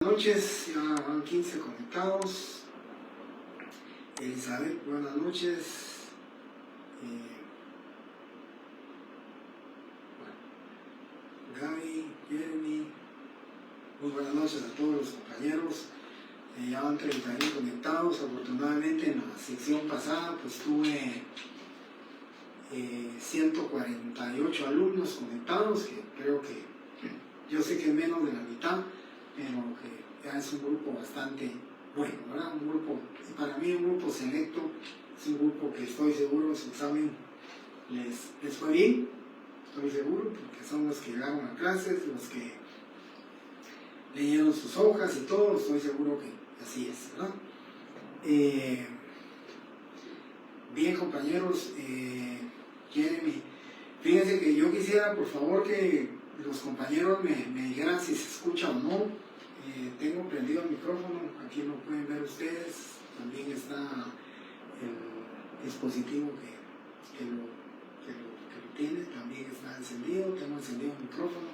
Buenas noches, ya van 15 conectados. Elizabeth, buenas noches. Gaby, Jeremy, muy buenas noches a todos los compañeros. Ya van 31 conectados. Afortunadamente en la sección pasada pues tuve 148 alumnos conectados, que creo que yo sé que es menos de la mitad, pero que ya es un grupo bastante bueno, ¿verdad? Un grupo, y para mí un grupo selecto, es un grupo que estoy seguro su examen les fue bien, estoy seguro, porque son los que llegaron a clases, los que leyeron sus hojas y todo, estoy seguro que así es, ¿verdad? Bien, compañeros, Jeremy, fíjense que yo quisiera, por favor, que los compañeros me dijeran si se escucha o no. Tengo prendido el micrófono, aquí lo pueden ver ustedes, también está el dispositivo que lo tiene, también está encendido, tengo encendido el micrófono.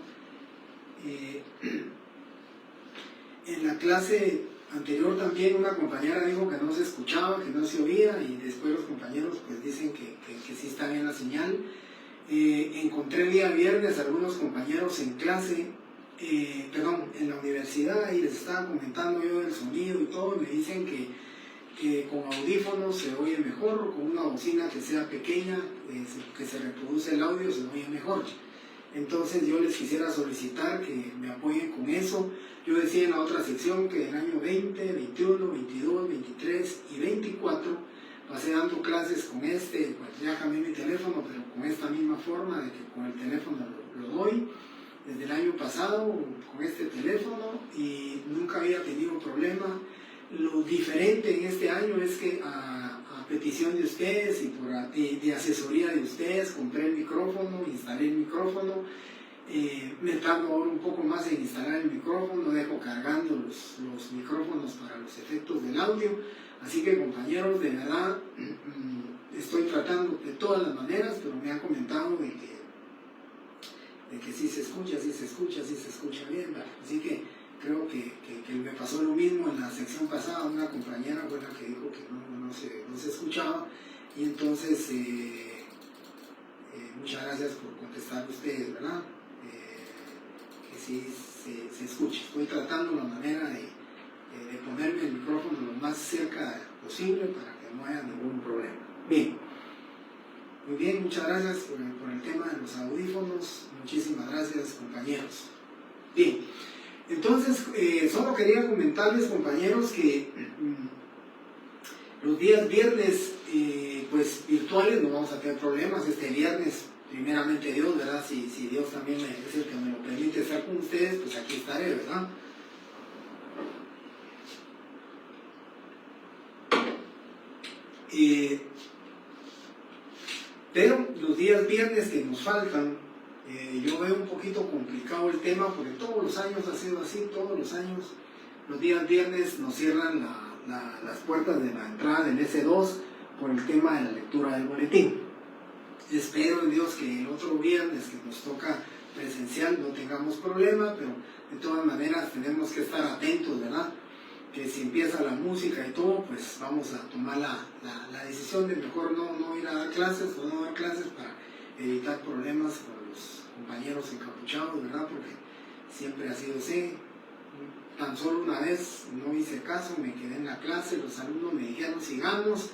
En la clase anterior también una compañera dijo que no se escuchaba, que no se oía, y después los compañeros pues dicen que sí está bien la señal. Encontré el día viernes algunos compañeros en clase, en la universidad, y les estaba comentando yo del sonido y todo, y me dicen que con audífonos se oye mejor, con una bocina que sea pequeña, que se reproduce el audio, se oye mejor. Entonces yo les quisiera solicitar que me apoyen con eso. Yo decía en la otra sección que el año 20, 21, 22, 23 y 24 pasé dando clases con pues ya cambié mi teléfono, pero con esta misma forma de que con el teléfono lo doy desde el año pasado con este teléfono, y nunca había tenido problema. Lo diferente en este año es que a petición de ustedes y de asesoría de ustedes compré el micrófono, instalé el micrófono. Me tardo ahora un poco más en instalar el micrófono, dejo cargando los micrófonos para los efectos del audio. Así que, compañeros, de verdad estoy tratando de todas las maneras, pero me han comentado de que sí se escucha bien, ¿vale? Así que creo que me pasó lo mismo en la sección pasada. Una compañera fue la que dijo que no se escuchaba, y entonces muchas gracias por contestar ustedes, ¿verdad? Que sí se escuche. Estoy tratando la manera de ponerme el micrófono lo más cerca posible para que no haya ningún problema. Bien. Muy bien, muchas gracias por el tema de los audífonos. Muchísimas gracias, compañeros. Bien, entonces solo quería comentarles, compañeros, que los días viernes pues virtuales no vamos a tener problemas. Este viernes, primeramente Dios, ¿verdad? Si Dios también es el que me lo permite estar con ustedes, pues aquí estaré, ¿verdad? Pero los días viernes que nos faltan, yo veo un poquito complicado el tema, porque todos los años ha sido así, todos los años los días viernes nos cierran las puertas de la entrada del S2 por el tema de la lectura del boletín. Espero en Dios que el otro viernes que nos toca presencial no tengamos problema, pero de todas maneras tenemos que estar atentos, ¿verdad? Que si empieza la música y todo, pues vamos a tomar la decisión de mejor no ir a dar clases o no dar clases, para evitar problemas con los compañeros encapuchados, ¿verdad? Porque siempre ha sido así. Tan solo una vez no hice caso, me quedé en la clase, los alumnos me dijeron sigamos,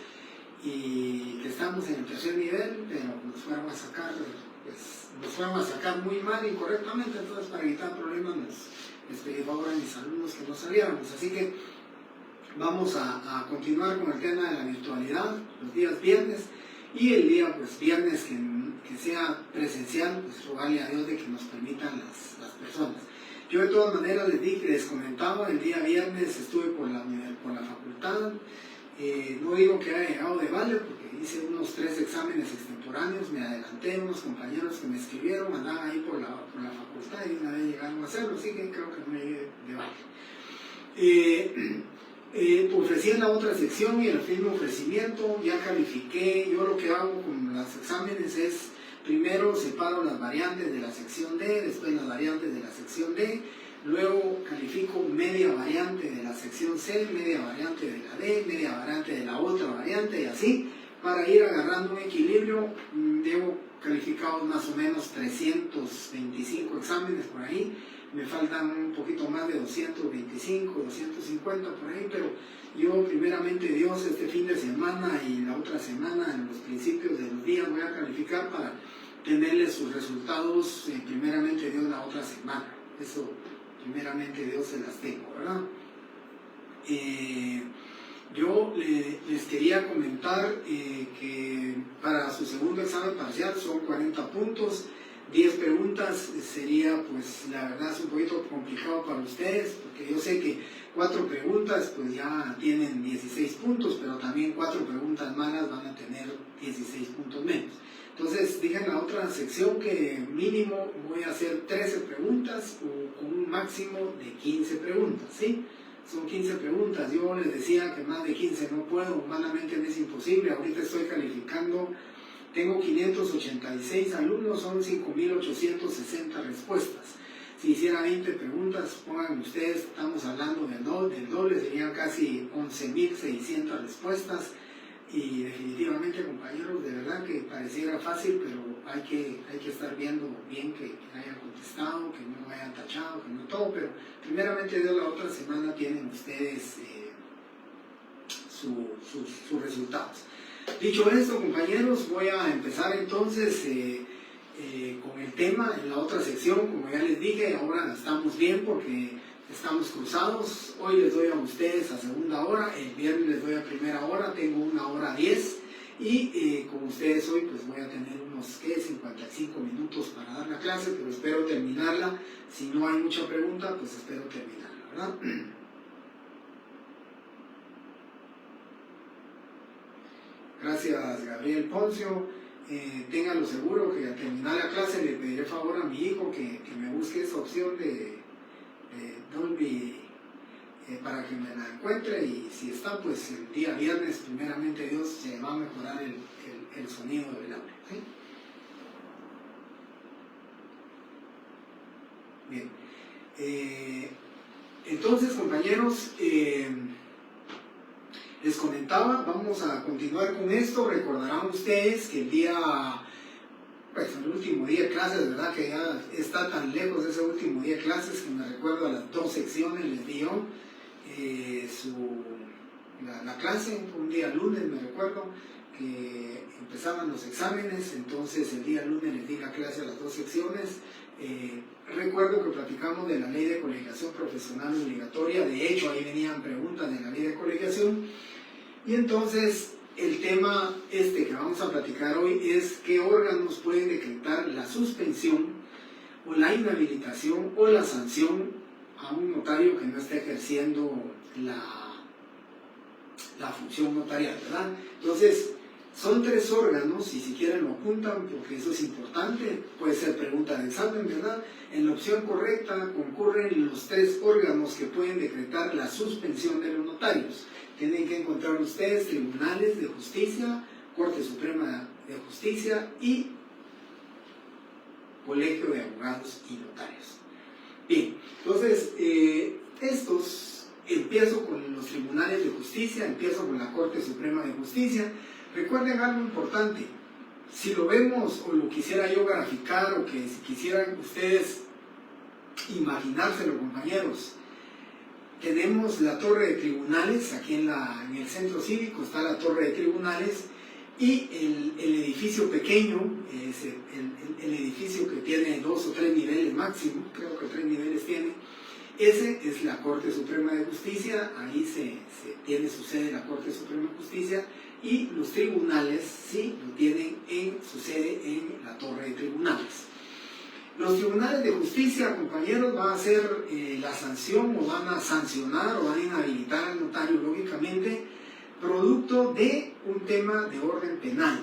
y que estamos en el tercer nivel, pero nos fueron a sacar muy mal, incorrectamente. Entonces, para evitar problemas, les pedí favor a mis alumnos que no saliéramos. Así que vamos a continuar con el tema de la virtualidad los días viernes, y el día pues viernes que sea presencial, pues rogarle a Dios de que nos permitan las personas. Yo de todas maneras les comentaba, el día viernes estuve por la facultad. No digo que haya llegado de vale, porque hice unos 3 exámenes extemporáneos, me adelanté, unos compañeros que me escribieron andaban ahí por la facultad y una vez llegaron a hacerlo, así que creo que no llegué de vale. Ofrecí en la otra sección, y en el mismo ofrecimiento ya califiqué. Yo lo que hago con los exámenes es, primero separo las variantes de la sección D, después las variantes de la sección D, luego califico media variante de la sección C, media variante de la D, media variante de la otra variante y así, para ir agarrando un equilibrio. Llevo calificados más o menos 325 exámenes por ahí, me faltan un poquito más de 225, 250 por ahí, pero yo primeramente Dios este fin de semana y la otra semana, en los principios de los días, voy a calificar para tenerles sus resultados, primeramente Dios la otra semana. Eso primeramente Dios se las tengo, ¿verdad? Yo les quería comentar que para su segundo examen parcial son 40 puntos, 10 preguntas. Sería, pues, la verdad es un poquito complicado para ustedes, porque yo sé que 4 preguntas pues ya tienen 16 puntos, pero también 4 preguntas malas van a tener 16 puntos menos. Entonces dije en la otra sección que mínimo voy a hacer 13 preguntas o con un máximo de 15 preguntas, ¿sí? Son 15 preguntas. Yo les decía que más de 15 no puedo, humanamente me es imposible. Ahorita estoy calificando, tengo 586 alumnos, son 5.860 respuestas. Si hiciera 20 preguntas, pongan ustedes, estamos hablando del doble, serían casi 11.600 respuestas. Y definitivamente, compañeros, de verdad que pareciera fácil, pero hay que estar viendo bien que hayan contestado, que no hayan tachado, que no todo, pero primeramente Dios la otra semana tienen ustedes sus resultados. Dicho esto, compañeros, voy a empezar entonces con el tema en la otra sección. Como ya les dije, ahora estamos bien porque estamos cruzados. Hoy les doy a ustedes a segunda hora, el viernes les doy a primera hora, tengo 1:10 y con ustedes hoy pues voy a tener unos 55 minutos para dar la clase, pero espero terminarla. Si no hay mucha pregunta, pues espero terminarla, ¿verdad? Gracias, Gabriel Poncio. Ténganlo seguro que al terminar la clase le pediré favor a mi hijo que me busque esa opción de Dolby para que me la encuentre, y si está, pues el día viernes, primeramente Dios, se va a mejorar el sonido del audio, ¿sí? Bien. Entonces, compañeros, les comentaba, vamos a continuar con esto. Recordarán ustedes que pues el último día de clases, ¿verdad? Que ya está tan lejos ese último día de clases que me recuerdo a las 2 secciones les dio la clase, un día lunes me recuerdo que empezaban los exámenes, entonces el día lunes les di la clase a las 2 secciones. Recuerdo que platicamos de la ley de colegiación profesional obligatoria, de hecho ahí venían preguntas de la ley de colegiación, y entonces el tema que vamos a platicar hoy es qué órganos pueden decretar la suspensión o la inhabilitación o la sanción a un notario que no esté ejerciendo la función notarial, ¿verdad? Entonces, son 3 órganos, y si quieren lo apuntan porque eso es importante, puede ser pregunta de examen, ¿verdad? En la opción correcta concurren los 3 órganos que pueden decretar la suspensión de los notarios. Tienen que encontrar ustedes tribunales de justicia, Corte Suprema de Justicia y Colegio de Abogados y Notarios. Bien, entonces, empiezo con los tribunales de justicia, empiezo con la Corte Suprema de Justicia. Recuerden algo importante, si lo vemos o lo quisiera yo graficar, o que si quisieran ustedes imaginárselo, compañeros, tenemos la torre de tribunales, aquí en el centro cívico está la torre de tribunales, y el edificio pequeño, el edificio que tiene 2 o 3 niveles máximo, creo que 3 niveles tiene, ese es la Corte Suprema de Justicia. Ahí se tiene su sede la Corte Suprema de Justicia, y los tribunales sí lo tienen su sede en la torre de tribunales. Los tribunales de justicia, compañeros, van a hacer la sanción, o van a sancionar o van a inhabilitar al notario, lógicamente, producto de un tema de orden penal.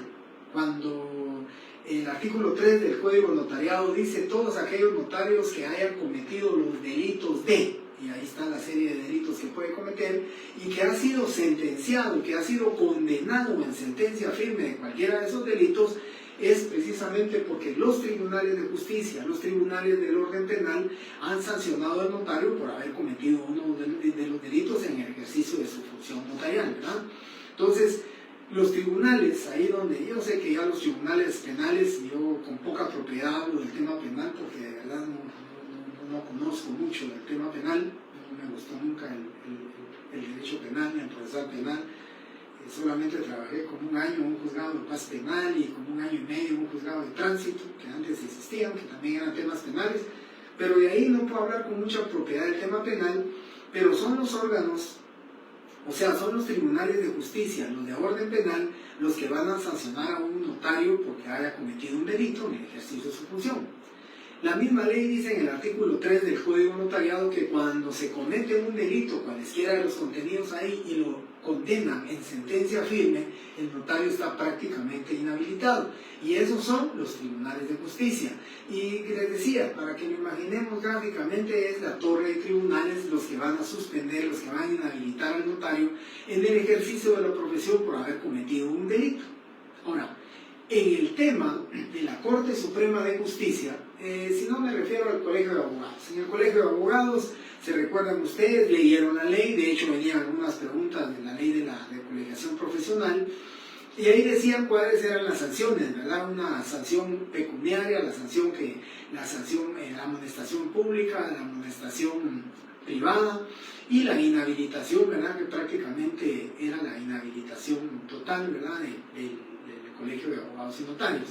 Cuando el artículo 3 del Código Notariado dice todos aquellos notarios que hayan cometido los delitos de, y ahí está la serie de delitos que puede cometer, y que ha sido sentenciado, que ha sido condenado en sentencia firme de cualquiera de esos delitos, es precisamente porque los tribunales de justicia, los tribunales del orden penal han sancionado al notario por haber cometido uno de los delitos en el ejercicio de su función notarial, ¿verdad? Entonces, los tribunales, ahí donde yo sé que ya los tribunales penales, yo con poca propiedad hablo del tema penal porque de verdad no conozco mucho del tema penal, no me gustó nunca el derecho penal ni el procesal penal. Solamente trabajé como un año en un juzgado de paz penal y como un año y medio en un juzgado de tránsito, que antes existían, que también eran temas penales, pero de ahí no puedo hablar con mucha propiedad del tema penal, pero son los órganos, o sea, son los tribunales de justicia, los de orden penal, los que van a sancionar a un notario porque haya cometido un delito en el ejercicio de su función. La misma ley dice en el artículo 3 del Código Notariado que cuando se comete un delito, cualesquiera de los contenidos ahí, y lo condenan en sentencia firme, el notario está prácticamente inhabilitado. Y esos son los tribunales de justicia. Y les decía, para que lo imaginemos gráficamente, es la torre de tribunales los que van a suspender, los que van a inhabilitar al notario en el ejercicio de la profesión por haber cometido un delito. Ahora, en el tema de la Corte Suprema de Justicia, si no me refiero al Colegio de Abogados. En el Colegio de Abogados, se recuerdan ustedes, leyeron la ley, de hecho venían algunas preguntas de la ley de la colegiación profesional, y ahí decían cuáles eran las sanciones, ¿verdad? Una sanción pecuniaria, la amonestación pública, la amonestación privada, y la inhabilitación, ¿verdad? Que prácticamente era la inhabilitación total, ¿verdad? del Colegio de Abogados y Notarios.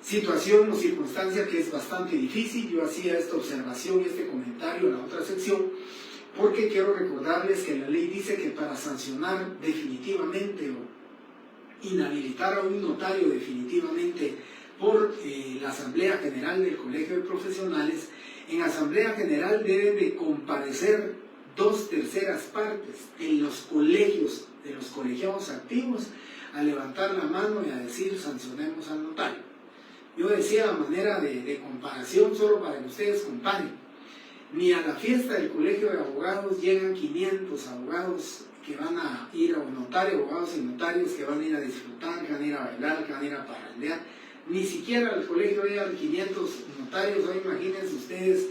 Situación o circunstancia que es bastante difícil. Yo hacía esta observación y este comentario en la otra sección porque quiero recordarles que la ley dice que para sancionar definitivamente o inhabilitar a un notario definitivamente por la Asamblea General del Colegio de Profesionales, en Asamblea General deben de comparecer 2/3 partes en los colegios, de los colegiados activos, a levantar la mano y a decir sancionemos al notario. Yo decía a manera de comparación, solo para que ustedes comparen, ni a la fiesta del Colegio de Abogados llegan 500 abogados que van a ir a un notario, abogados y notarios que van a ir a disfrutar, que van a ir a bailar, que van a ir a parrandear. Ni siquiera al colegio llegan 500 notarios. Hoy imagínense ustedes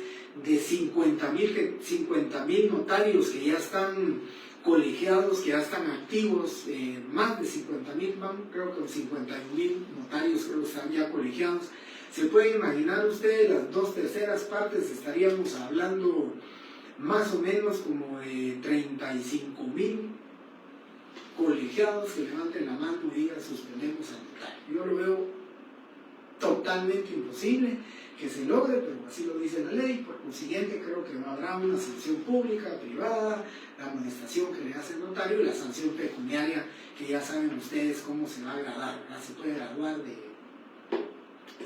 de 50,000 notarios que ya están colegiados, que ya están activos, más de 50,000, creo que 51,000 notarios creo que están ya colegiados. Se pueden imaginar ustedes, las 2/3 partes, estaríamos hablando más o menos como de 35,000 colegiados que levanten la mano y digan suspendemos al notario. Yo lo veo totalmente imposible que se logre, pero así lo dice la ley. Por consiguiente, creo que no habrá una sanción pública, privada, la amonestación que le hace el notario y la sanción pecuniaria, que ya saben ustedes cómo se va a gradar, ¿verdad? Se puede graduar de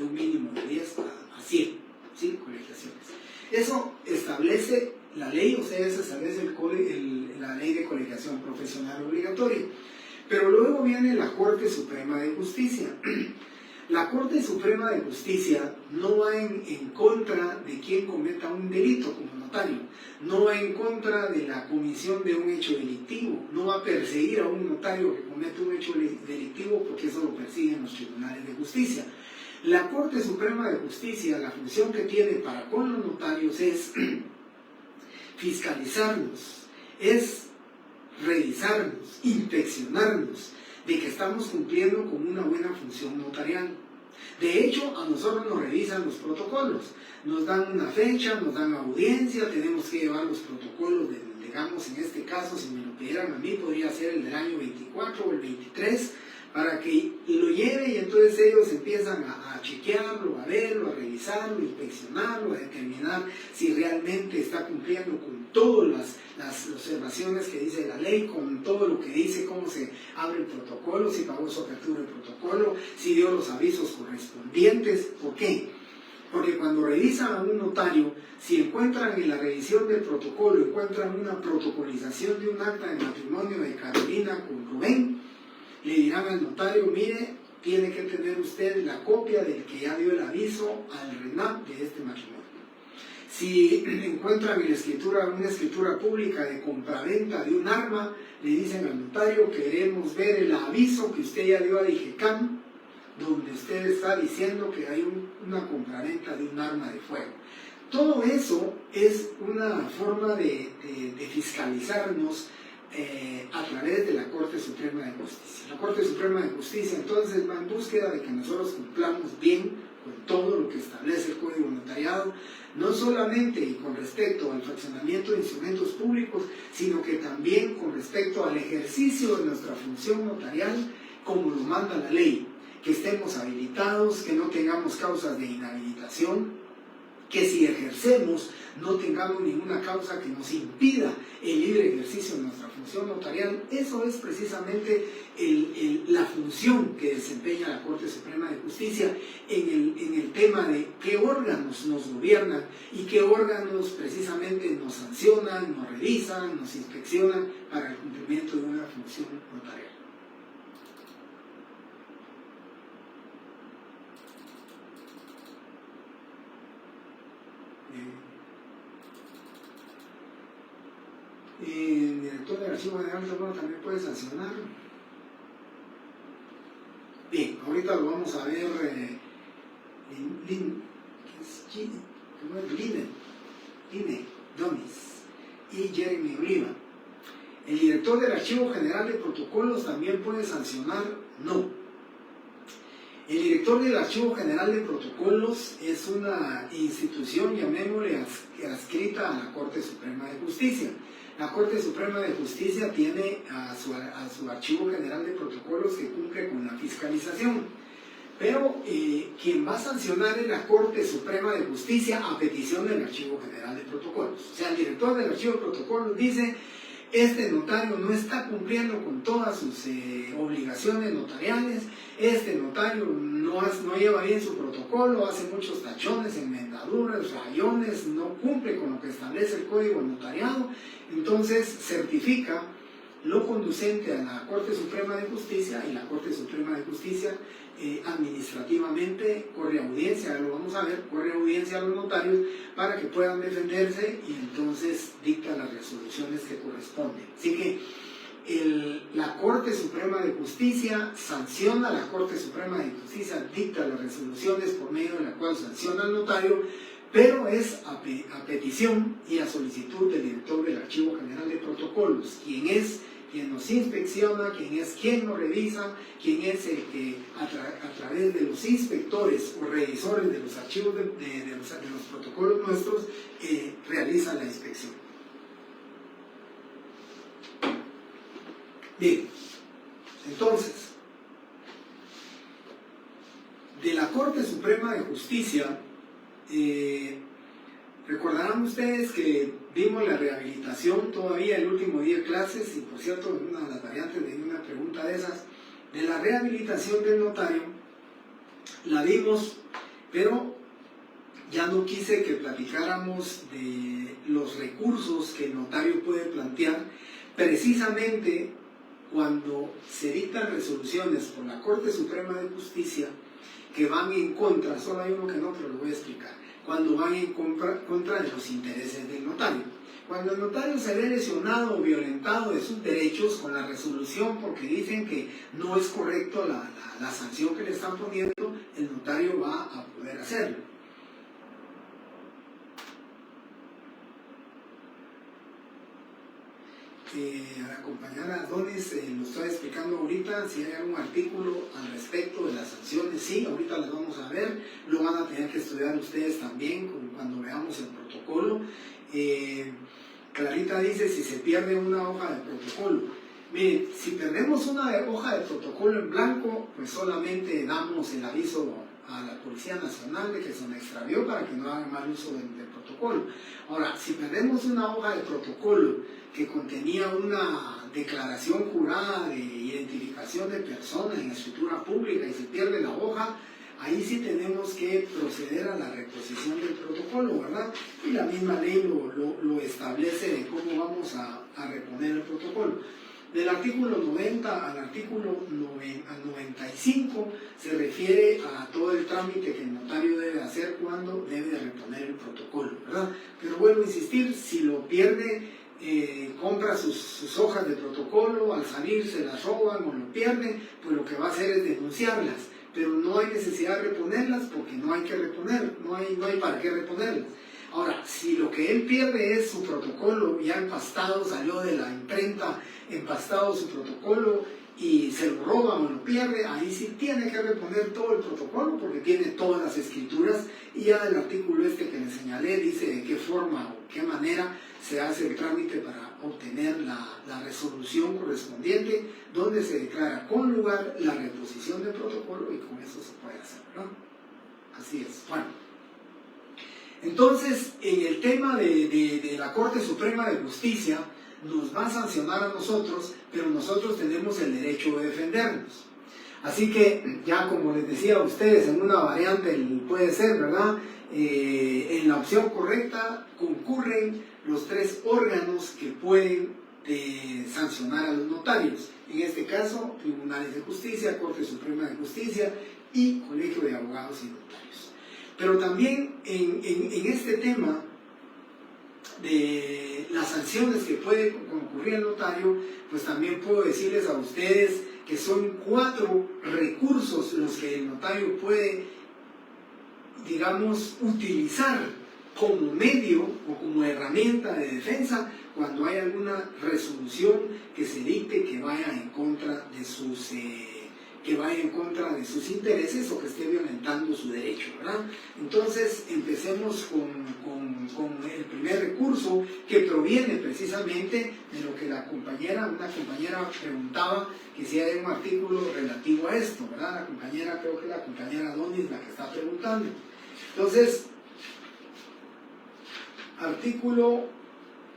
un mínimo de 10 a 100, ¿sí? Colegiaciones. Eso establece la ley, o sea, eso establece la ley de colegiación profesional obligatoria. Pero luego viene la Corte Suprema de Justicia. La Corte Suprema de Justicia no va en contra de quien cometa un delito como notario, no va en contra de la comisión de un hecho delictivo, no va a perseguir a un notario que comete un hecho delictivo porque eso lo persiguen los tribunales de justicia. La Corte Suprema de Justicia, la función que tiene para con los notarios es fiscalizarnos, es revisarnos, inspeccionarnos de que estamos cumpliendo con una buena función notarial. De hecho, a nosotros nos revisan los protocolos, nos dan una fecha, nos dan audiencia, tenemos que llevar los protocolos, digamos en este caso, si me lo pidieran a mí, podría ser el del año 24 o el 23, para que lo lleve y entonces ellos empiezan a chequearlo, a verlo, a revisarlo, a inspeccionarlo, a determinar si realmente está cumpliendo con todas las observaciones que dice la ley, con todo lo que dice, cómo se abre el protocolo, si pagó su apertura del protocolo, si dio los avisos correspondientes. ¿Por qué? Porque cuando revisan a un notario, si encuentran en la revisión del protocolo, encuentran una protocolización de un acta de matrimonio de Carolina con Rubén, le dirán al notario, mire, tiene que tener usted la copia del que ya dio el aviso al RENAP de este matrimonio. Si encuentran en la escritura, una escritura pública de compraventa de un arma, le dicen al notario, queremos ver el aviso que usted ya dio a DIGECAM donde usted está diciendo que hay una compraventa de un arma de fuego. Todo eso es una forma de fiscalizarnos a través de la Corte Suprema de Justicia. La Corte Suprema de Justicia entonces va en búsqueda de que nosotros cumplamos bien con todo lo que establece el Código Notariado, no solamente con respecto al fraccionamiento de instrumentos públicos, sino que también con respecto al ejercicio de nuestra función notarial como lo manda la ley, que estemos habilitados, que no tengamos causas de inhabilitación, que si ejercemos no tengamos ninguna causa que nos impida el libre ejercicio de nuestra función notarial. Eso es precisamente la función que desempeña la Corte Suprema de Justicia en el tema de qué órganos nos gobiernan y qué órganos precisamente nos sancionan, nos revisan, nos inspeccionan para el cumplimiento de una función notarial. El director del Archivo General de Oro también puede sancionar. Bien, ahorita lo vamos a ver. Line Donis y Jeremy Oliva. El director del Archivo General de Protocolos también puede sancionar. No. El director del Archivo General de Protocolos es una institución, llamémosle, adscrita a la Corte Suprema de Justicia. La Corte Suprema de Justicia tiene a su Archivo General de Protocolos que cumple con la fiscalización. Pero quien va a sancionar es la Corte Suprema de Justicia a petición del Archivo General de Protocolos. O sea, el director del Archivo de Protocolos dice: este notario no está cumpliendo con todas sus obligaciones notariales, este notario no lleva bien su protocolo, hace muchos tachones, enmendaduras, rayones, no cumple con lo que establece el Código Notariado, entonces certifica lo conducente a la Corte Suprema de Justicia, y la Corte Suprema de Justicia administrativamente corre audiencia, lo vamos a ver, corre audiencia a los notarios para que puedan defenderse y entonces dicta las resoluciones que corresponden. Así que la Corte Suprema de Justicia sanciona a la Corte Suprema de Justicia, dicta las resoluciones por medio de la cual sanciona al notario, pero es a petición y a solicitud del director del Archivo General de Protocolos, quien nos inspecciona, quien nos revisa, quien es el que a través de los inspectores o revisores de los archivos de los protocolos nuestros realiza la inspección. Bien, entonces, de la Corte Suprema de Justicia, recordarán ustedes que vimos la rehabilitación todavía el último día de clases, y por cierto, una de las variantes de una pregunta de esas, de la rehabilitación del notario, la vimos, pero ya no quise que platicáramos de los recursos que el notario puede plantear, precisamente cuando se dictan resoluciones por la Corte Suprema de Justicia que van en contra, solo hay uno que no, pero lo voy a explicar, cuando van en contra de los intereses del notario. Cuando el notario se ve lesionado o violentado de sus derechos con la resolución porque dicen que no es correcto la sanción que le están poniendo, el notario va a poder hacerlo. A la compañera Donis lo estoy explicando ahorita, si hay algún artículo al respecto de las sanciones, sí, ahorita las vamos a ver, lo van a tener que estudiar ustedes también cuando veamos el protocolo. Clarita dice: si se pierde una hoja de protocolo. Miren, si perdemos una hoja de protocolo en blanco, pues solamente damos el aviso a la Policía Nacional de que se me extravió para que no haga mal uso del protocolo. Ahora, si perdemos una hoja de protocolo que contenía una declaración jurada de identificación de persona en escritura pública y se pierde la hoja, ahí sí tenemos que proceder a la reposición del protocolo, ¿verdad? Y la misma ley lo establece de cómo vamos a reponer el protocolo. Del artículo 90 al artículo 95 se refiere a todo el trámite que el notario debe hacer cuando debe de reponer el protocolo, ¿verdad? Pero vuelvo a insistir, si lo pierde, compra sus hojas de protocolo, al salir se las roban o lo pierden, pues lo que va a hacer es denunciarlas. pero no hay necesidad de reponerlas porque no hay que reponer, no hay para qué reponerlas. Ahora, si lo que él pierde es su protocolo, ya empastado, salió de la imprenta, empastado su protocolo y se lo roban o lo pierde, ahí sí tiene que reponer todo el protocolo porque tiene todas las escrituras, y ya el artículo este que le señalé dice de qué forma o qué manera se hace el trámite para obtener la resolución correspondiente, donde se declara con lugar la reposición del protocolo, y con eso se puede hacer, ¿no? Así es. Bueno, entonces, en el tema de la Corte Suprema de Justicia, nos va a sancionar a nosotros, pero nosotros tenemos el derecho de defendernos. Así que, ya como les decía a ustedes, en una variante puede ser, ¿verdad? En la opción correcta concurren los 3 órganos que pueden sancionar a los notarios. En este caso, Tribunales de Justicia, Corte Suprema de Justicia y Colegio de Abogados y Notarios. Pero también en este tema de las sanciones que puede concurrir el notario, pues también puedo decirles a ustedes que son 4 recursos los que el notario puede, digamos, utilizar como medio o como herramienta de defensa cuando hay alguna resolución que se dicte que vaya en contra de sus intereses o que esté violentando su derecho, ¿verdad? Entonces empecemos con el primer recurso, que proviene precisamente de lo que una compañera preguntaba, que si hay un artículo relativo a esto, ¿verdad? Creo que la compañera Donis la que está preguntando. Entonces,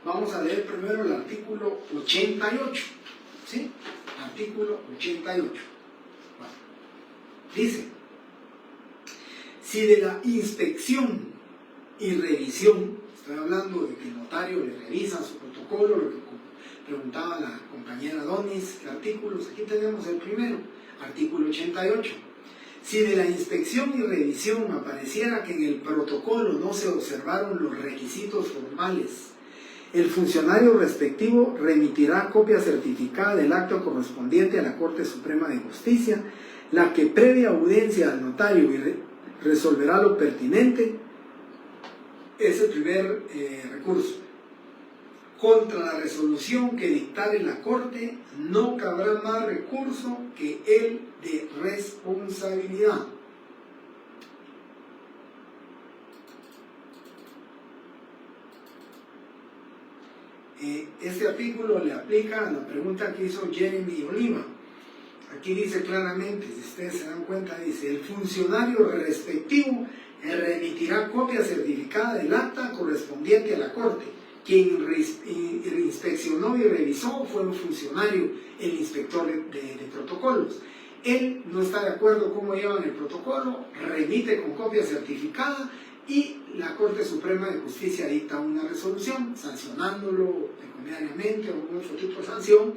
vamos a leer primero el artículo 88, ¿sí? Artículo 88. Bueno, dice: si de la inspección y revisión, estoy hablando de que el notario le revisa su protocolo, lo que preguntaba la compañera Donis, ¿qué artículos? Aquí tenemos el primero, artículo 88. Si de la inspección y revisión apareciera que en el protocolo no se observaron los requisitos formales, el funcionario respectivo remitirá copia certificada del acto correspondiente a la Corte Suprema de Justicia, la que previa audiencia al notario resolverá lo pertinente. Es el primer recurso. Contra la resolución que dictare la Corte, no cabrá más recurso que el de responsabilidad. Este artículo le aplica a la pregunta que hizo Jeremy Oliva. Aquí dice claramente, si ustedes se dan cuenta, dice: el funcionario respectivo remitirá copia certificada del acta correspondiente a la Corte. Quien inspeccionó y revisó fue un funcionario, el inspector de protocolos. Él no está de acuerdo cómo llevan el protocolo, remite con copia certificada y la Corte Suprema de Justicia dicta una resolución sancionándolo pecuniariamente o algún otro tipo de sanción,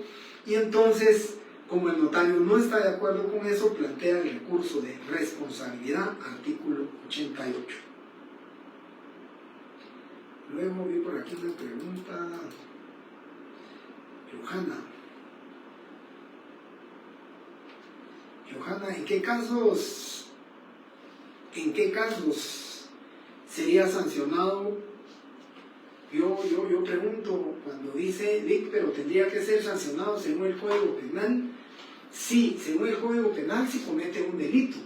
y entonces, como el notario no está de acuerdo con eso, plantea el recurso de responsabilidad, artículo 88. Luego vi por aquí una pregunta, Johanna, ¿en qué casos sería sancionado? Yo pregunto, cuando dice Vic, pero tendría que ser sancionado según el Código Penal. Sí, según el Código Penal, si comete un delito.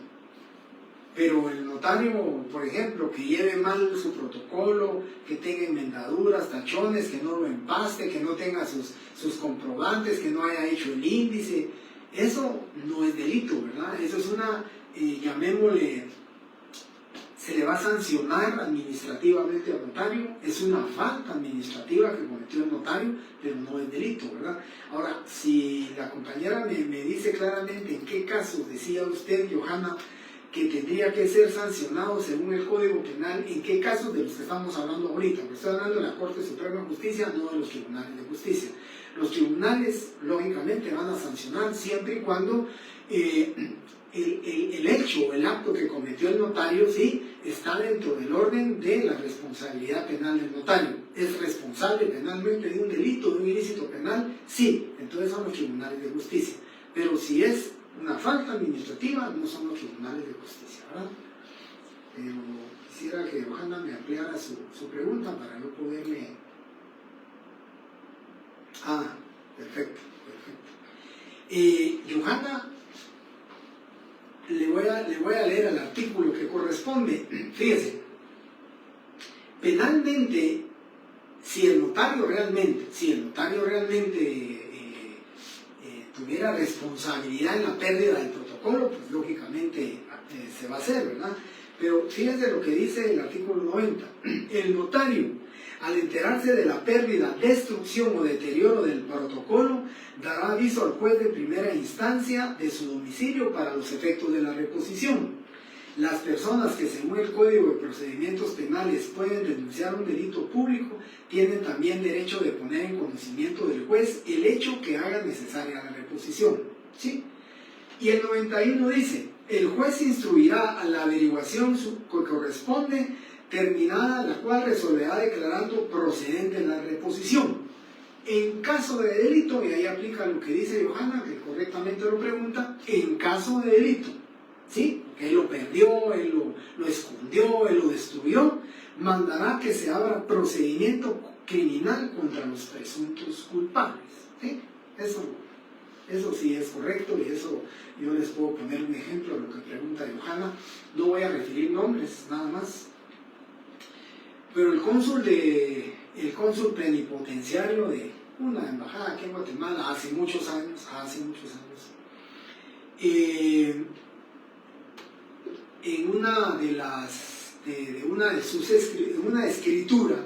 Pero el notario, por ejemplo, que lleve mal su protocolo, que tenga enmendaduras, tachones, que no lo empaste, que no tenga sus comprobantes, que no haya hecho el índice, eso no es delito, ¿verdad? Eso es una, llamémosle, se le va a sancionar administrativamente al notario, es una falta administrativa que cometió el notario, pero no es delito, ¿verdad? Ahora, si la compañera me dice claramente en qué casos decía usted, Johanna, que tendría que ser sancionado según el Código Penal, ¿en qué casos de los que estamos hablando ahorita? Porque estoy hablando de la Corte Suprema de Justicia, no de los tribunales de justicia. Los tribunales, lógicamente, van a sancionar siempre y cuando el hecho o el acto que cometió el notario, sí, está dentro del orden de la responsabilidad penal del notario. ¿Es responsable penalmente de un delito, de un ilícito penal? Sí, entonces son los tribunales de justicia. Pero si es una falta administrativa, no son los tribunales de justicia, ¿verdad? Pero quisiera que Johanna me ampliara su pregunta para yo poderle... Ah, perfecto, perfecto. Johanna, le voy a leer el artículo que corresponde. Fíjese, penalmente, si el notario realmente tuviera responsabilidad en la pérdida del protocolo, pues lógicamente se va a hacer, ¿verdad? Pero fíjense lo que dice el artículo 90. El notario, al enterarse de la pérdida, destrucción o deterioro del protocolo, dará aviso al juez de primera instancia de su domicilio para los efectos de la reposición. Las personas que, según el Código de Procedimientos Penales, pueden denunciar un delito público, tienen también derecho de poner en conocimiento del juez el hecho que haga necesaria la reposición, ¿sí? Y el 91 dice, el juez instruirá a la averiguación que corresponde, terminada la cual resolverá declarando procedente la reposición. En caso de delito, y ahí aplica lo que dice Johanna, que correctamente lo pregunta, en caso de delito, ¿sí? Porque él lo perdió, él lo escondió, él lo destruyó, mandará que se abra procedimiento criminal contra los presuntos culpables, ¿sí? Eso sí es correcto, y eso yo les puedo poner un ejemplo de lo que pregunta Johanna. No voy a referir nombres, nada más. Pero el cónsul plenipotenciario de una embajada aquí en Guatemala hace muchos años, en una escritura,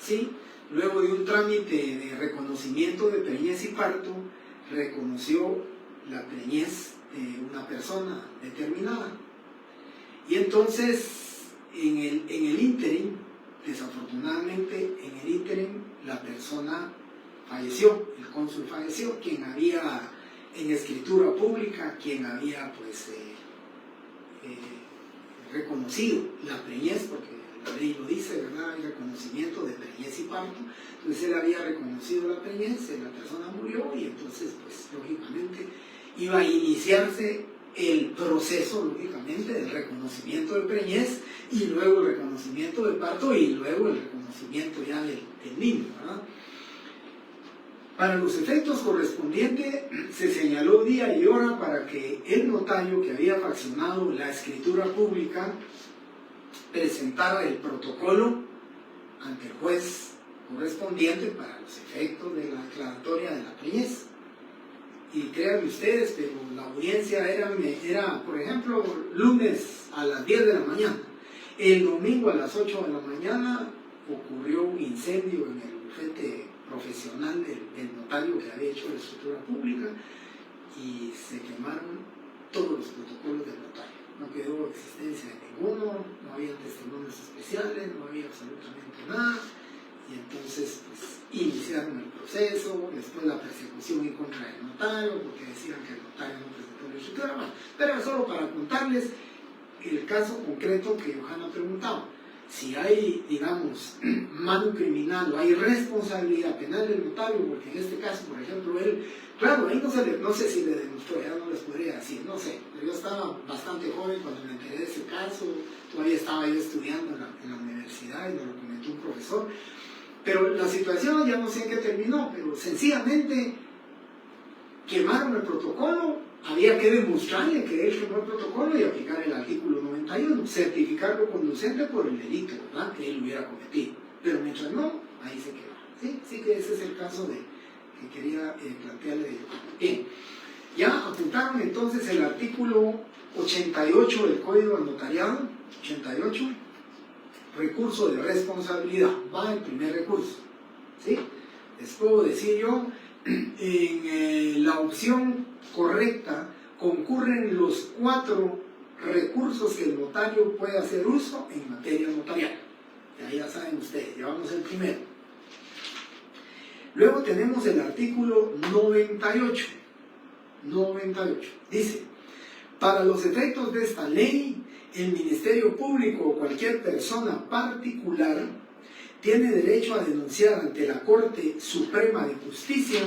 ¿sí? Luego de un trámite de reconocimiento de preñez y parto, reconoció la preñez de una persona determinada. Y entonces, en el ínterin, desafortunadamente, en el ínterin, la persona falleció, el cónsul falleció, quien había en escritura pública, quien había reconocido la preñez, porque la ley lo dice, ¿verdad? El reconocimiento de preñez y parto. Entonces él había reconocido la preñez, la persona murió, y entonces, pues, lógicamente, iba a iniciarse el proceso, lógicamente, del reconocimiento de preñez, y luego el reconocimiento de parto, y luego el reconocimiento ya del niño, ¿verdad? Para los efectos correspondientes, se señaló día y hora para que el notario que había fraccionado la escritura pública presentara el protocolo ante el juez correspondiente para los efectos de la declaratoria de la preñez. Y créanme ustedes, pero la audiencia era, por ejemplo, lunes a las 10 de la mañana. El domingo a las 8 de la mañana ocurrió un incendio en el bufete profesional del notario que había hecho la escritura pública, y se quemaron todos los protocolos del notario. No quedó existencia de ninguno, no había testimonios especiales, no había absolutamente nada. Y entonces, pues, iniciaron el proceso, después la persecución en contra del notario, porque decían que el notario no presentó la escritura. Bueno, pero solo para contarles el caso concreto que Johanna preguntaba. Si hay, digamos, mano criminal o hay responsabilidad penal del notario, porque en este caso, por ejemplo, él, claro, ahí no sé si le demostró, ya no les podría decir, no sé, pero yo estaba bastante joven cuando me enteré de ese caso, todavía estaba yo estudiando en la universidad y me lo comentó un profesor. Pero la situación ya no sé en qué terminó, pero sencillamente quemaron el protocolo, había que demostrarle que él quemó el protocolo y aplicar el artículo 91, certificarlo conducente por el delito, ¿verdad?, que él hubiera cometido. Pero mientras no, ahí se quedó. ¿Sí? Así que ese es el caso que quería plantearle de Johanna. Bien, ya apuntaron entonces el artículo 88 del Código del Notariado, 88. Recurso de responsabilidad, va el primer recurso, ¿sí? Les puedo decir yo, en la opción correcta concurren los 4 recursos que el notario puede hacer uso en materia notarial. Ya saben ustedes, llevamos el primero. Luego tenemos el artículo 98. Dice, para los efectos de esta ley, el Ministerio Público o cualquier persona particular tiene derecho a denunciar ante la Corte Suprema de Justicia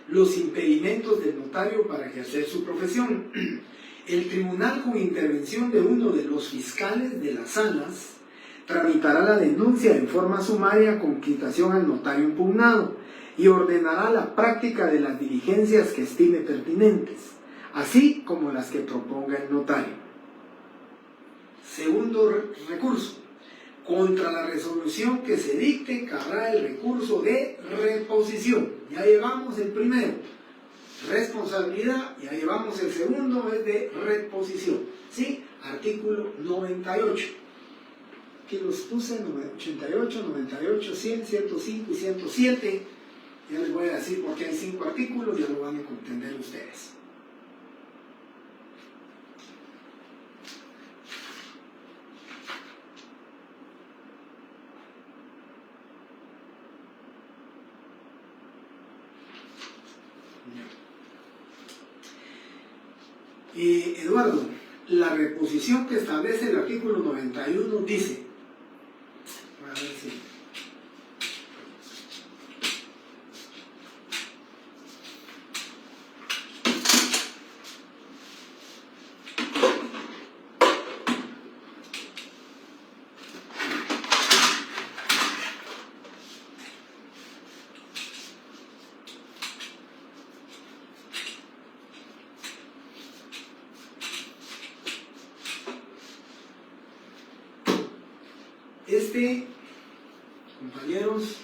los impedimentos del notario para ejercer su profesión. El tribunal, con intervención de uno de los fiscales de las salas, tramitará la denuncia en forma sumaria con quitación al notario impugnado y ordenará la práctica de las diligencias que estime pertinentes, así como las que proponga el notario. Segundo recurso. Contra la resolución que se dicte, cabrá el recurso de reposición. Ya llevamos el primero, responsabilidad, ya llevamos el segundo, es de reposición. ¿Sí? Artículo 98. Aquí los puse, 88, 98, 100, 105 y 107. Ya les voy a decir por qué hay 5 artículos, ya lo van a entender ustedes. Eduardo, la reposición que establece el artículo 91 dice, a ver si... compañeros,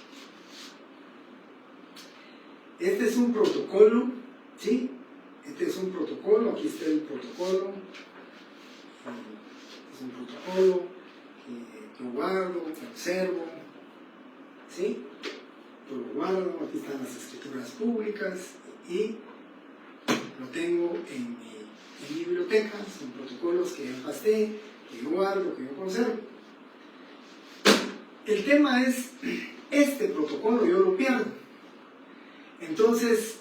este es un protocolo, ¿sí? Este es un protocolo, aquí está el protocolo, es un protocolo que yo guardo, conservo, ¿sí? Yo lo guardo, aquí están las escrituras públicas y lo tengo en mi biblioteca, son protocolos que yo pasé, que yo guardo, que yo conservo. El tema es, este protocolo yo lo pierdo. Entonces,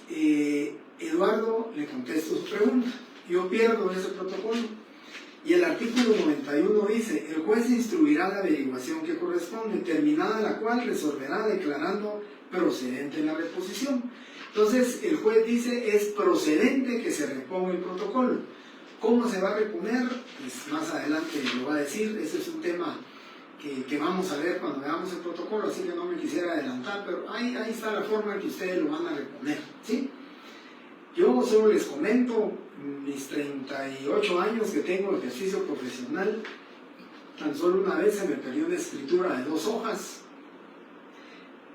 Eduardo le contesto su pregunta. Yo pierdo ese protocolo. Y el artículo 91 dice, el juez instruirá la averiguación que corresponde, terminada la cual resolverá declarando procedente la reposición. Entonces, el juez dice, es procedente que se reponga el protocolo. ¿Cómo se va a reponer? Pues más adelante lo va a decir, ese es un tema que vamos a ver cuando veamos el protocolo, así que no me quisiera adelantar, pero ahí está la forma en que ustedes lo van a reponer, ¿sí? Yo solo les comento, mis 38 años que tengo de ejercicio profesional, tan solo una vez se me perdió una escritura de 2 hojas.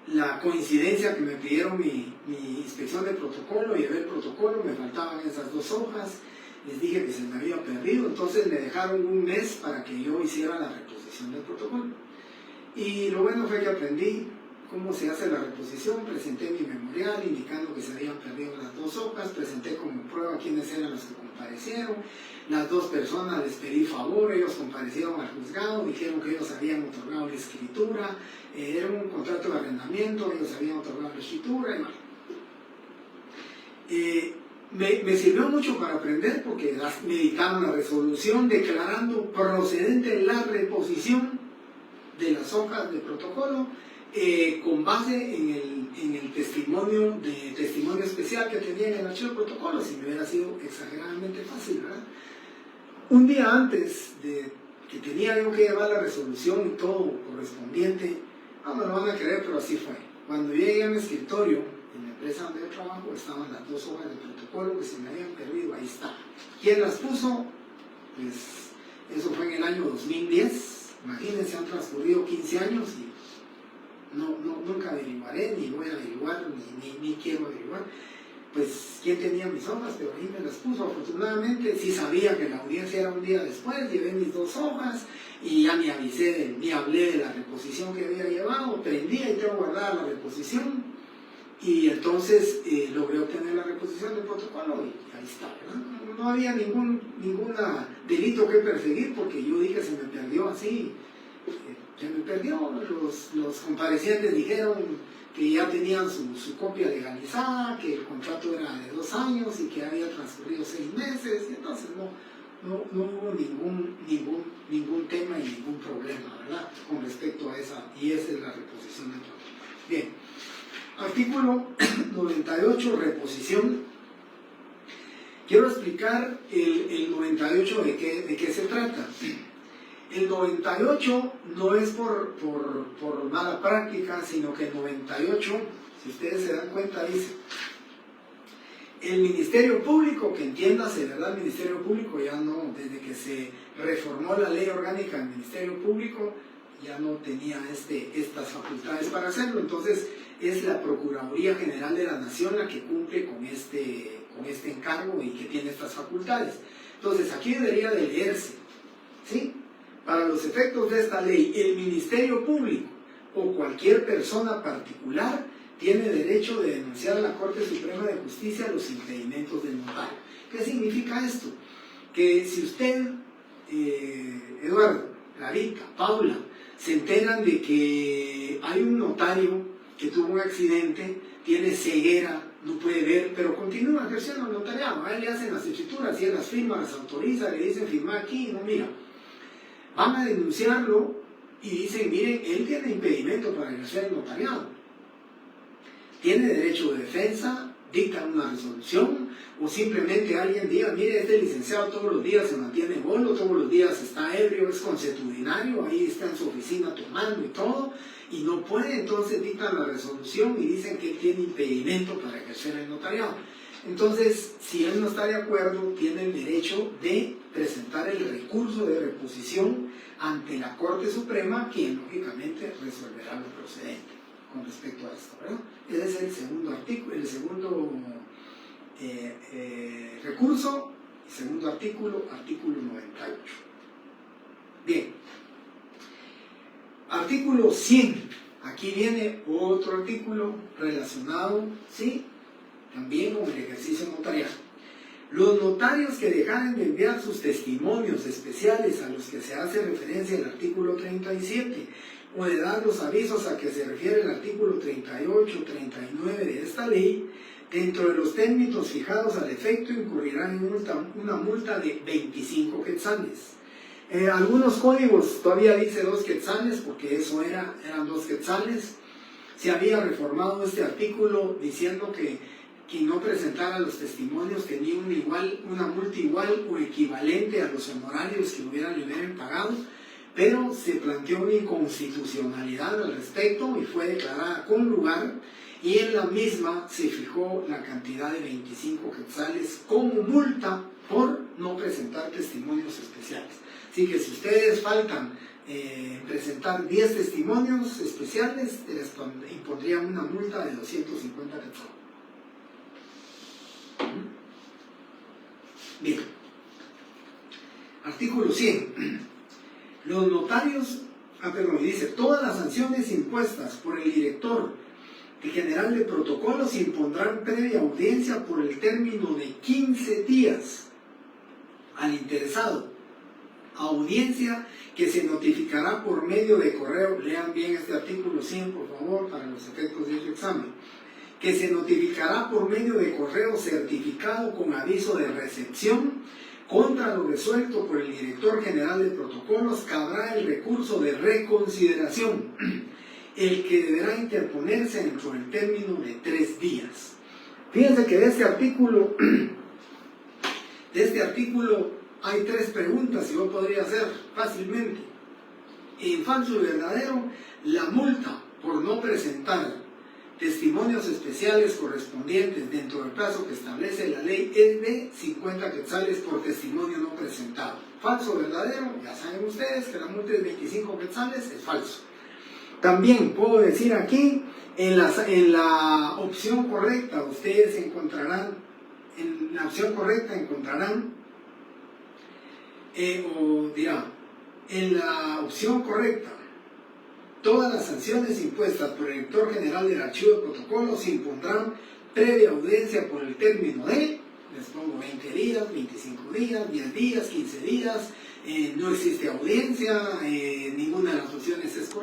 La coincidencia que me pidieron mi inspección de protocolo, llevé el protocolo, me faltaban esas 2 hojas, les dije que se me había perdido, entonces me dejaron un mes para que yo hiciera la reposición del protocolo. Y lo bueno fue que aprendí cómo se hace la reposición, presenté mi memorial indicando que se habían perdido las 2 hojas, presenté como prueba quiénes eran los que comparecieron, las 2 personas les pedí favor, ellos comparecieron al juzgado, dijeron que ellos habían otorgado la escritura, era un contrato de arrendamiento, ellos habían otorgado la escritura, y bueno. Me sirvió mucho para aprender porque me dictaron la resolución declarando procedente la reposición de las hojas de protocolo con base en el testimonio especial que tenía en el archivo de protocolo. Si me hubiera sido exageradamente fácil, ¿verdad? Un día antes de que tenía yo que llevar la resolución y todo correspondiente, no me lo van a creer, pero así fue. Cuando llegué a mi escritorio en la empresa donde yo trabajo, estaban las 2 hojas de protocolo que se me habían perdido, ahí está. ¿Quién las puso? Pues eso fue en el año 2010, imagínense, han transcurrido 15 años y nunca averiguaré, ni voy a averiguar, ni quiero averiguar. Pues quién tenía mis hojas, pero ahí me las puso. Afortunadamente sí sabía que la audiencia era un día después, llevé mis 2 hojas y ya ni hablé de la reposición que había llevado, prendí y tengo guardada la reposición. Y entonces logré obtener la reposición del protocolo y ahí está, ¿verdad? No había ningún delito que perseguir porque yo dije se me perdió así, se me perdió. Los comparecientes dijeron que ya tenían su copia legalizada, que el contrato era de 2 años y que había transcurrido 6 meses, y entonces no hubo ningún tema y ningún problema, ¿verdad? Con respecto a esa, y esa es la reposición del protocolo. Bien. Artículo 98, reposición. Quiero explicar el 98 de qué se trata. El 98 no es por mala práctica, sino que el 98, si ustedes se dan cuenta, dice: el Ministerio Público, que entiéndase, ¿verdad? El Ministerio Público ya no, desde que se reformó la ley orgánica del Ministerio Público, ya no tenía estas facultades para hacerlo. Entonces es la Procuraduría General de la Nación la que cumple con este encargo y que tiene estas facultades. Entonces aquí debería de leerse, ¿sí? Para los efectos de esta ley, el Ministerio Público o cualquier persona particular tiene derecho de denunciar a la Corte Suprema de Justicia los impedimentos del notario. ¿Qué significa esto? Que si usted, Eduardo, Clarita, Paula, se enteran de que hay un notario que tuvo un accidente, tiene ceguera, no puede ver, pero continúa ejerciendo el notariado, a él le hacen las escrituras y él las firma, las autoriza, le dicen firma aquí, no, mira, van a denunciarlo y dicen, miren, él tiene impedimento para ejercer el notariado, tiene derecho de defensa, dictan una resolución, o simplemente alguien diga, mire, este licenciado todos los días se mantiene bolo, todos los días está ebrio, es consuetudinario, ahí está en su oficina tomando y todo, y no puede, entonces dictan la resolución y dicen que él tiene impedimento para ejercer el notariado. Entonces, si él no está de acuerdo, tiene el derecho de presentar el recurso de reposición ante la Corte Suprema, quien lógicamente resolverá lo procedente con respecto a esto, ¿verdad? Ese es el segundo artículo, el segundo recurso, segundo artículo, artículo 98. Bien, artículo 100, aquí viene otro artículo relacionado, ¿sí?, también con el ejercicio notarial. Los notarios que dejaren de enviar sus testimonios especiales a los que se hace referencia el artículo 37 o de dar los avisos a que se refiere el artículo 38, 39 de esta ley, dentro de los términos fijados al efecto, incurrirán en una multa de 25 quetzales. Algunos códigos todavía dice 2 quetzales, porque eso eran 2 quetzales. Se había reformado este artículo diciendo que quien no presentara los testimonios tenía una multa igual o equivalente a los honorarios que le hubieran pagado, pero se planteó una inconstitucionalidad al respecto y fue declarada con lugar, y en la misma se fijó la cantidad de 25 quetzales como multa por no presentar testimonios especiales. Así que si ustedes faltan presentar 10 testimonios especiales, les impondrían una multa de 250 quetzales. Bien, artículo 100. Los notarios, dice, todas las sanciones impuestas por el director general de protocolos impondrán previa audiencia por el término de 15 días al interesado. Audiencia que se notificará por medio de correo. Lean bien este artículo 100, por favor, para los efectos de su examen. Que se notificará por medio de correo certificado con aviso de recepción. Contra lo resuelto por el director general de protocolos cabrá el recurso de reconsideración, el que deberá interponerse dentro del término de 3 días. Fíjense que de este artículo hay 3 preguntas y yo podría hacer fácilmente. En falso y verdadero, la multa por no presentar testimonios especiales correspondientes dentro del plazo que establece la ley es de 50 quetzales por testimonio no presentado. Falso o verdadero, ya saben ustedes que la multa es 25 quetzales, es falso. También puedo decir aquí, en la opción correcta, ustedes encontrarán, en la opción correcta encontrarán, en la opción correcta, todas las sanciones impuestas por el director general del archivo de protocolos se impondrán previa audiencia por el término de, les pongo 20 días, 25 días, 10 días, 15 días, no existe audiencia, ninguna de las opciones es correcta.